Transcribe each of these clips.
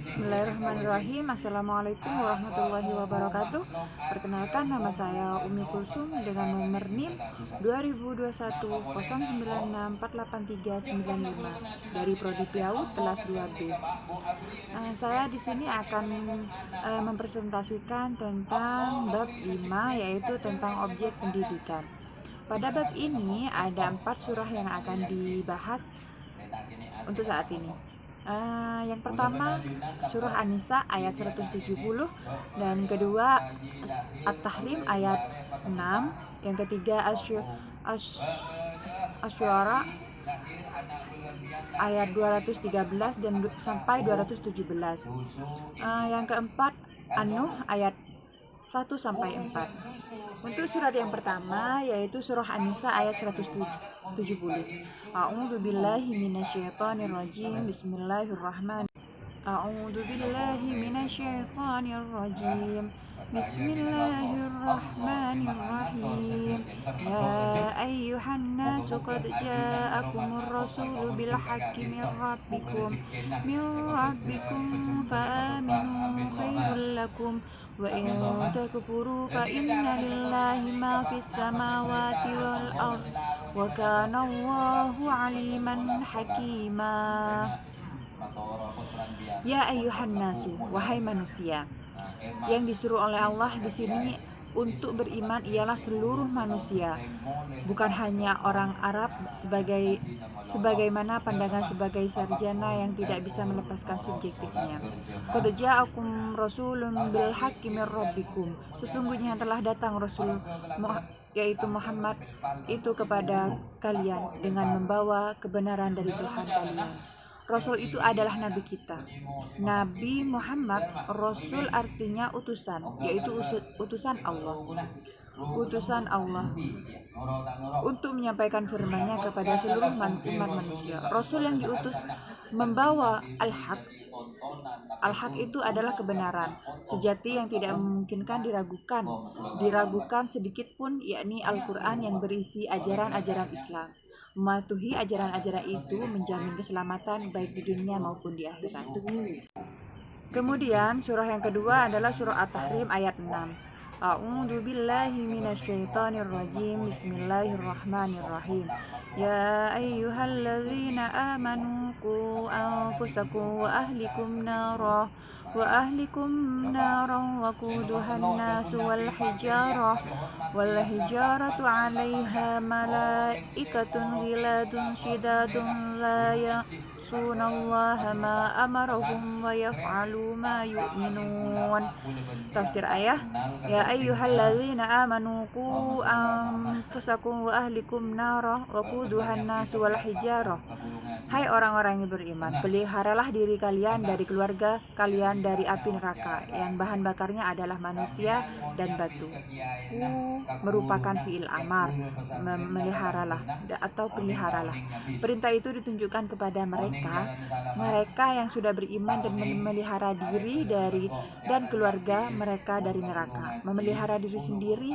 Bismillahirrahmanirrahim. Assalamualaikum warahmatullahi wabarakatuh. Perkenalkan, nama saya Umi Kulsum dengan nomor NIM 202109648395 dari Prodi PAUD kelas 2B. Saya di sini akan mempresentasikan tentang bab 5, yaitu tentang objek pendidikan. Pada bab ini ada 4 surah yang akan dibahas untuk saat ini. Yang pertama surah An-Nisa ayat 170, dan kedua At-Tahrim ayat 6, yang ketiga Asy-Syu'ara ayat 213 dan sampai 217. Yang keempat An-Nuh ayat 1-4. Untuk surat yang pertama yaitu surah An-Nisa ayat 170. A'udzu billahi minasyaitonir rajim. Bismillahirrahmanirrahim. A'udzu billahi minasyaitonir rajim. Bismillahirrahmanirrahim. Ya ayyuhan nasu qad ja'akumur rasulu bil haqqi min rabbikum fa'aminu khairul lakum wa in takfuru fa inna lillahi ma fis samawati wal ard wa kana Allahu aliman hakima. Ya ayyuhan nasu, wahai manusia. Yang disuruh oleh Allah di sini untuk beriman ialah seluruh manusia, bukan hanya orang Arab sebagaimana pandangan sebagai sarjana yang tidak bisa melepaskan subjektifnya. Qad ja'akum rasulun bil haqqi min rabbikum. Sesungguhnya telah datang Rasul yaitu Muhammad itu kepada kalian dengan membawa kebenaran dari Tuhan kalian. Rasul itu adalah Nabi kita. Nabi Muhammad, Rasul artinya utusan, yaitu utusan Allah. Utusan Allah untuk menyampaikan firman-Nya kepada seluruh umat manusia. Rasul yang diutus membawa al-haq. Al-haq itu adalah kebenaran sejati yang tidak memungkinkan diragukan sedikit pun, yakni Al-Quran yang berisi ajaran-ajaran Islam. Mematuhi ajaran-ajaran itu menjamin keselamatan baik di dunia maupun di akhirat. Kemudian surah yang kedua adalah surah At-Tahrim ayat 6. A'udzu billahi minasyaitonir rajim. Bismillahirrahmanirrahim. Ya ayyuhalladzina amanu qu anfusakum wa ahlikum naran waquduhan nasu wal hijaratu 'alaiha malaikatun ghiladun shidadun la ya'sunallaha ma amarahum wa yaf'alu ma yu'minun. Tafsir ayat, ya ayyuhalladzina amanu qu anfusakum wa ahlikum naran waquduhan nasu wal hijarah. Hai orang-orang yang beriman, peliharalah diri kalian dari keluarga kalian dari api neraka yang bahan bakarnya adalah manusia dan batu. Merupakan fi'il amar, memeliharalah atau peliharalah. Perintah itu ditunjukkan kepada mereka yang sudah beriman dan memelihara diri dan keluarga mereka dari neraka. Memelihara diri sendiri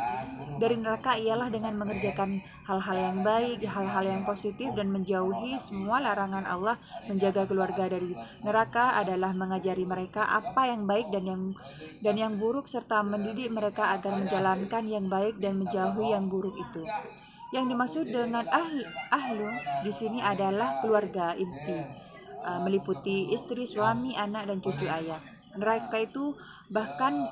dari neraka ialah dengan mengerjakan hal-hal yang baik, hal-hal yang positif, dan menjauhi semua larangan Allah. Menjaga keluarga dari neraka adalah mengajari mereka apa yang baik dan yang buruk, serta mendidik mereka agar menjalankan yang baik dan menjauhi yang buruk itu. Yang dimaksud dengan ahlu di sini adalah keluarga inti, meliputi istri, suami, anak, dan cucu ayah. Neraka itu bahkan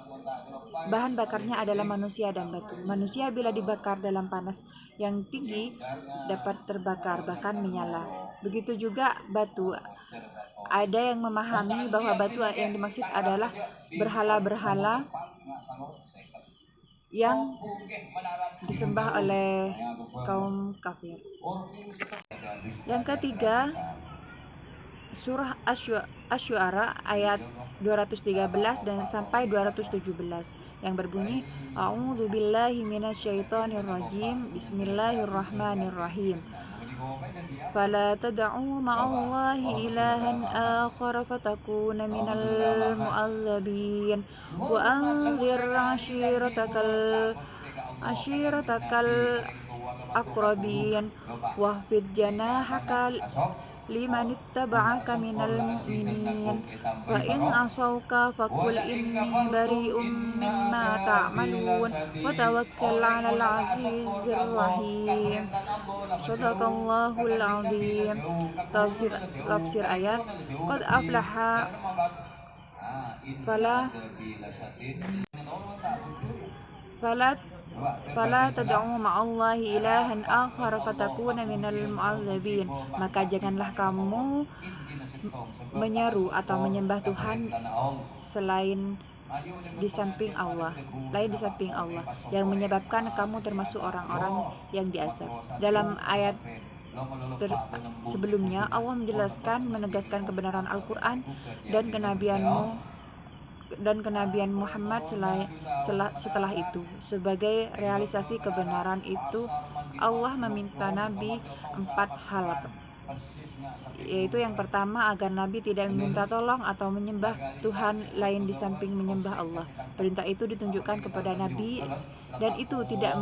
bahan bakarnya adalah manusia dan batu. Manusia bila dibakar dalam panas yang tinggi dapat terbakar, bahkan menyala. Begitu juga batu. Ada yang memahami bahwa batu yang dimaksud adalah berhala-berhala yang disembah oleh kaum kafir. Yang ketiga, surah Asy-Syu'ara ayat 213 dan sampai 217 yang berbunyi, A'udzu billahi minasyaitonir rajim. Bismillahirrahmanirrahim. Fala tad'u ma'allahi ilahan akhar fatakuna minal mu'adzabin wa anzir ashiratakal aqrabin wahfid janahaka liman ittaba'aka minal mu'minin fa in asawka faqul inni bari'um mimma ta'malun wa tawakkal 'alal 'azizir rahim. Shadaqallahul 'azim. Tafsir ayat, qad aflaha fala fala fala tad'u ma'allahi ilahan akhar fatakuna minal mu'adzabin. Maka janganlah kamu menyeru atau menyembah Tuhan selain di samping Allah, yang menyebabkan kamu termasuk orang-orang yang diazab. Dalam ayat sebelumnya Allah menjelaskan, menegaskan kebenaran Al-Quran dan kenabian Muhammad setelah itu. Sebagai realisasi kebenaran itu, Allah meminta Nabi 4 hal, yaitu yang pertama, agar Nabi tidak meminta tolong atau menyembah Tuhan lain di samping menyembah Allah. Perintah itu ditunjukkan kepada Nabi, dan itu tidak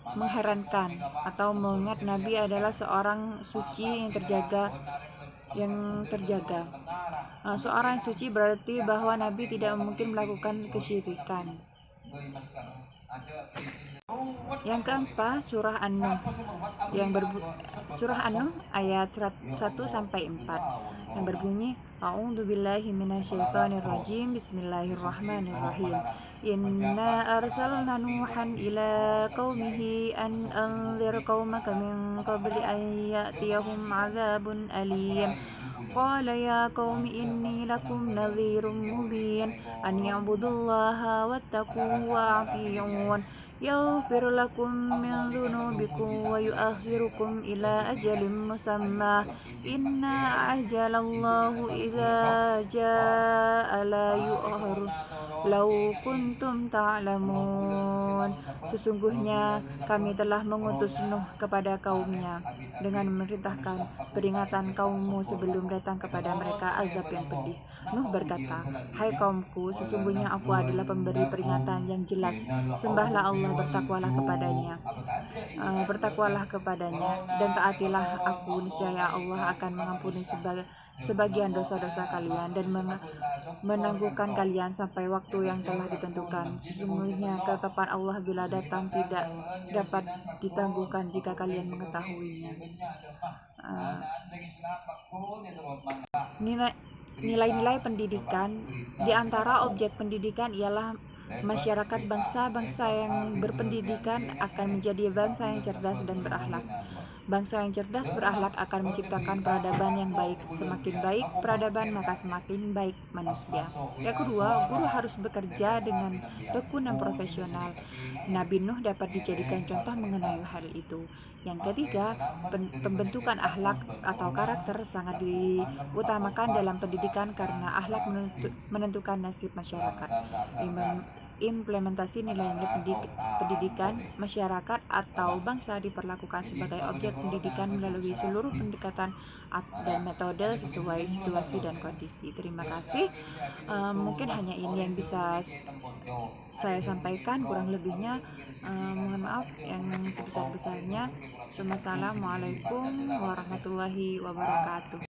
mengherankan atau mengingat Nabi adalah seorang suci yang terjaga. Seorang yang suci berarti bahwa Nabi tidak mungkin melakukan kesyirikan. Yang keempat, surah An-Nuh ayat 1-4 yang berbunyi, A'udzubillahi minasyaitonirrajim, Bismillahirrahmanirrahim. Inna arsalna Nuhan ila qaumihi an anzir qaumaka min qabli an ya'tiyahum 'adzabun alim. Qala ya qaumi inni lakum nadhirum mubin an ya'budullaha wattaquhu wa ati'un yaghfir lakum min dhunubikum wa yu'akhirukum ila ajalin musamma inna ajalallahu idza jaa la yu'akhir law kuntum ta'lamun. Sesungguhnya kami telah mengutus Nuh kepada kaumnya dengan memerintahkan, peringatan kaummu sebelum datang kepada mereka azab yang pedih. Nuh berkata, hai kaumku, sesungguhnya aku adalah pemberi peringatan yang jelas. Sembahlah Allah, bertakwalah kepadanya dan taatilah aku, niscaya Allah akan mengampuni sebagian dosa-dosa kalian dan menangguhkan kalian sampai waktu yang telah ditentukan. Sesungguhnya ketetapan Allah bila datang tidak dapat ditangguhkan jika kalian mengetahuinya. Nilai-nilai pendidikan. Di antara objek pendidikan ialah masyarakat. Bangsa yang berpendidikan akan menjadi bangsa yang cerdas dan berakhlak. Bangsa yang cerdas berakhlak akan menciptakan peradaban yang baik. Semakin baik peradaban, maka semakin baik manusia. Yang kedua, guru harus bekerja dengan tekun dan profesional. Nabi Nuh dapat dijadikan contoh mengenai hal itu. Yang ketiga, pembentukan akhlak atau karakter sangat diutamakan dalam pendidikan karena akhlak menentukan nasib masyarakat. Implementasi nilai-nilai pendidikan, masyarakat atau bangsa diperlakukan sebagai objek pendidikan melalui seluruh pendekatan dan metode sesuai situasi dan kondisi. Terima kasih. Mungkin hanya ini yang bisa saya sampaikan, kurang lebihnya mohon maaf yang sebesar-besarnya. Assalamualaikum warahmatullahi wabarakatuh.